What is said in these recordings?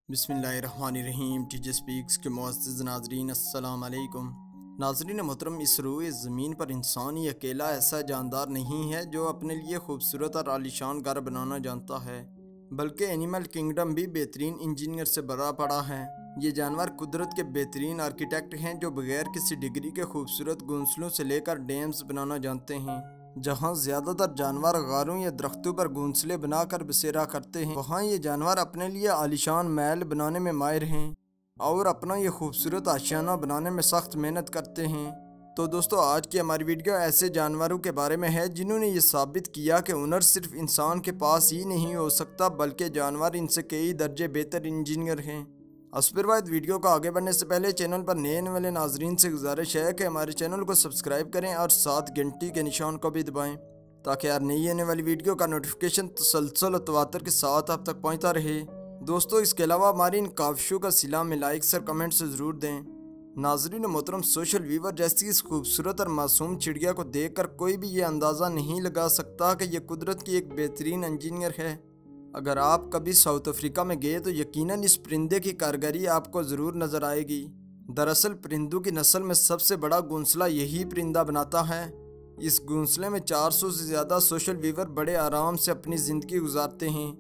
बिस्मिल्लाहिर्रहमानिर्रहीम। Teacher speaks के मुअज़्ज़िज़ नाज़रीन, अस्सलाम अलैकुम। नाज़रीन मोहतरम, इस रोए ज़मीन पर इंसान ही अकेला ऐसा जानदार नहीं है जो अपने लिए खूबसूरत और आलीशान घर बनाना जानता है, बल्कि एनिमल किंगडम भी बेहतरीन इंजीनियर से भरा पड़ा है। ये जानवर कुदरत के बेहतरीन आर्किटेक्ट हैं जो बगैर किसी डिग्री के खूबसूरत घोंसलों से लेकर डैम्स बनाना जानते हैं। जहाँ ज़्यादातर जानवर गारों या दरख्तों पर घोंसले बनाकर बसेरा करते हैं, वहाँ ये जानवर अपने लिए आलीशान महल बनाने में माहिर हैं और अपना ये खूबसूरत आशियाना बनाने में सख्त मेहनत करते हैं। तो दोस्तों, आज की हमारी वीडियो ऐसे जानवरों के बारे में है जिन्होंने ये साबित किया कि हुनर सिर्फ इंसान के पास ही नहीं हो सकता, बल्कि जानवर इनसे कई दर्जे बेहतर इंजीनियर हैं। असफिरवाद वीडियो को आगे बढ़ने से पहले चैनल पर नए आने वाले नाजरीन से गुजारिश है कि हमारे चैनल को सब्सक्राइब करें और साथ घंटी के निशान को भी दबाएं, ताकि हर नई आने वाली वीडियो का नोटिफिकेशन तसलसल और तवातर के साथ आप तक पहुंचता रहे। दोस्तों, इसके अलावा हमारी इन काविशों का सिला में लाइक्स और कमेंट से ज़रूर दें। नाजरीन मोहतरम, सोशल वीवर जैसी इस खूबसूरत और मासूम चिड़िया को देख कर कोई भी ये अंदाज़ा नहीं लगा सकता कि यह कुदरत की एक बेहतरीन इंजीनियर है। अगर आप कभी साउथ अफ्रीका में गए तो यकीनन इस परिंदे की कारीगरी आपको ज़रूर नज़र आएगी। दरअसल परिंदों की नस्ल में सबसे बड़ा घोंसला यही परिंदा बनाता है। इस घोंसले में 400 से ज़्यादा सोशल वीवर बड़े आराम से अपनी ज़िंदगी गुजारते हैं।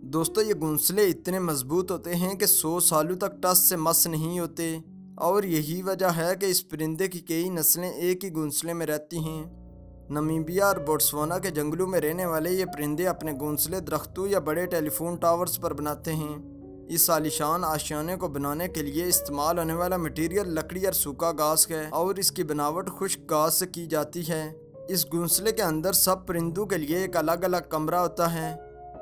दोस्तों, ये घोंसले इतने मजबूत होते हैं कि 100 सालों तक टस से मस नहीं होते, और यही वजह है कि इस परिंदे की कई नस्लें एक ही घोंसले में रहती हैं। नमीबिया और बोट्सवाना के जंगलों में रहने वाले ये परिंदे अपने घोंसले दरख्तों या बड़े टेलीफोन टावर्स पर बनाते हैं। इस आलीशान आशियाने को बनाने के लिए इस्तेमाल होने वाला मटेरियल लकड़ी और सूखा घास है, और इसकी बनावट खुश्क घास से की जाती है। इस घोंसले के अंदर सब परिंदों के लिए एक अलग अलग कमरा होता है,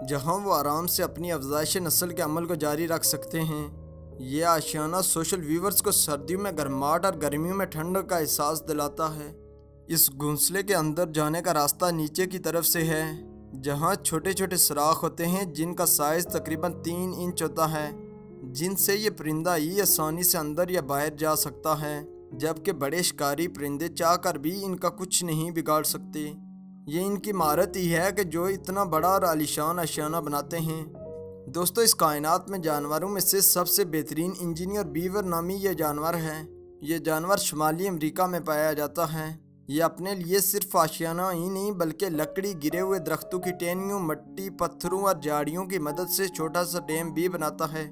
जहां वो आराम से अपनी अफजाइश नस्ल के अमल को जारी रख सकते हैं। ये आशियाना सोशल व्यूवर्स को सर्दियों में गर्माहट और गर्मियों में ठंड का एहसास दिलाता है। इस घोंसले के अंदर जाने का रास्ता नीचे की तरफ से है, जहां छोटे छोटे सुराख होते हैं जिनका साइज तकरीबन 3 इंच होता है, जिनसे ये परिंदा ही आसानी से अंदर या बाहर जा सकता है, जबकि बड़े शिकारी परिंदे चाहकर भी इनका कुछ नहीं बिगाड़ सकते। ये इनकी महारत ही है कि जो इतना बड़ा और आलीशान आशियाना बनाते हैं। दोस्तों, इस कायनात में जानवरों में से सबसे बेहतरीन इंजीनियर बीवर नामी ये जानवर है। ये जानवर शुमाली अमेरिका में पाया जाता है। ये अपने लिए सिर्फ आशियाना ही नहीं, बल्कि लकड़ी, गिरे हुए दरख्तों की टहनियों, मिट्टी, पत्थरों और झाड़ियों की मदद से छोटा सा डैम भी बनाता है।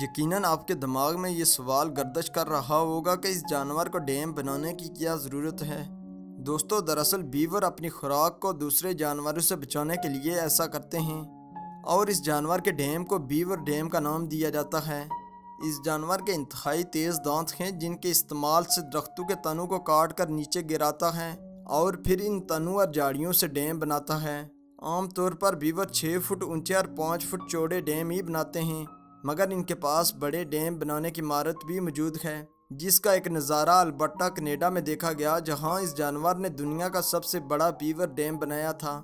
यकीनन आपके दिमाग में ये सवाल गर्दिश कर रहा होगा कि इस जानवर को डैम बनाने की क्या ज़रूरत है। दोस्तों, दरअसल बीवर अपनी खुराक को दूसरे जानवरों से बचाने के लिए ऐसा करते हैं, और इस जानवर के डैम को बीवर डैम का नाम दिया जाता है। इस जानवर के इंतहाई तेज़ दांत हैं, जिनके इस्तेमाल से दरख्तों के तनों को काट कर नीचे गिराता है और फिर इन तनों और झाड़ियों से डैम बनाता है। आमतौर पर बीवर 6 फुट ऊंचे और 5 फुट चौड़े डैम ही बनाते हैं, मगर इनके पास बड़े डैम बनाने की महारत भी मौजूद है, जिसका एक नज़ारा अल्बर्टा कनाडा में देखा गया, जहाँ इस जानवर ने दुनिया का सबसे बड़ा बीवर डैम बनाया था।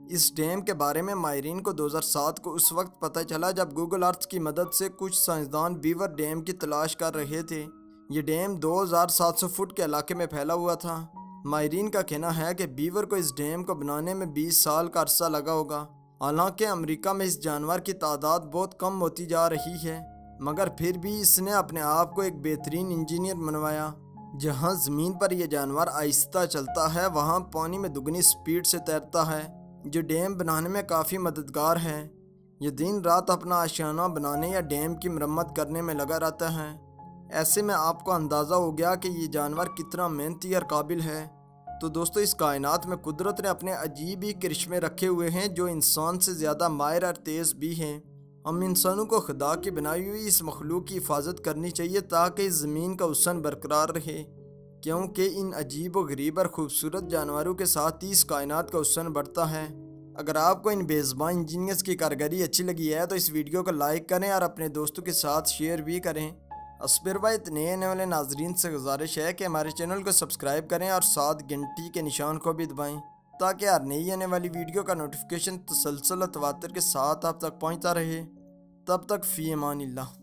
इस डैम के बारे में माहिरीन को 2007 को उस वक्त पता चला जब गूगल अर्थ की मदद से कुछ साइंसदान बीवर डैम की तलाश कर रहे थे। ये डैम 2700 फुट के इलाके में फैला हुआ था। माहिरीन का कहना है कि बीवर को इस डैम को बनाने में 20 साल का अरसा लगा होगा। हालांकि अमेरिका में इस जानवर की तादाद बहुत कम होती जा रही है, मगर फिर भी इसने अपने आप को एक बेहतरीन इंजीनियर बनवाया। जहाँ ज़मीन पर यह जानवर आहिस्ता चलता है, वहाँ पानी में दुगनी स्पीड से तैरता है, जो डैम बनाने में काफ़ी मददगार है। ये दिन रात अपना आशियाना बनाने या डैम की मरम्मत करने में लगा रहता है। ऐसे में आपको अंदाज़ा हो गया कि ये जानवर कितना मेहनती और काबिल है। तो दोस्तों, इस कायनात में कुदरत ने अपने अजीब ही करिश्मे रखे हुए हैं, जो इंसान से ज़्यादा माहिर और तेज़ भी हैं। हम इंसानों को खुदा की बनाई हुई इस मखलूक की हिफाजत करनी चाहिए, ताकि इस ज़मीन का हुस्न बरकरार रहे, क्योंकि इन अजीब व गरीब और ख़ूबसूरत जानवरों के साथ ही इस कायनात का हुस्न बढ़ता है। अगर आपको इन बेज़ुबान इंजीनियर्स की कारीगरी अच्छी लगी है तो इस वीडियो को लाइक करें और अपने दोस्तों के साथ शेयर भी करें। असफिरवाद नए आने वाले नाजरीन से गुजारिश है कि हमारे चैनल को सब्सक्राइब करें और साथ घंटी के निशान को भी दबाएँ, ताकि हर नई आने वाली वीडियो का नोटिफिकेशन तसलसल और तवातर के साथ आप तक पहुँचता रहे। तब तक फ़ी अमानिल्लाह।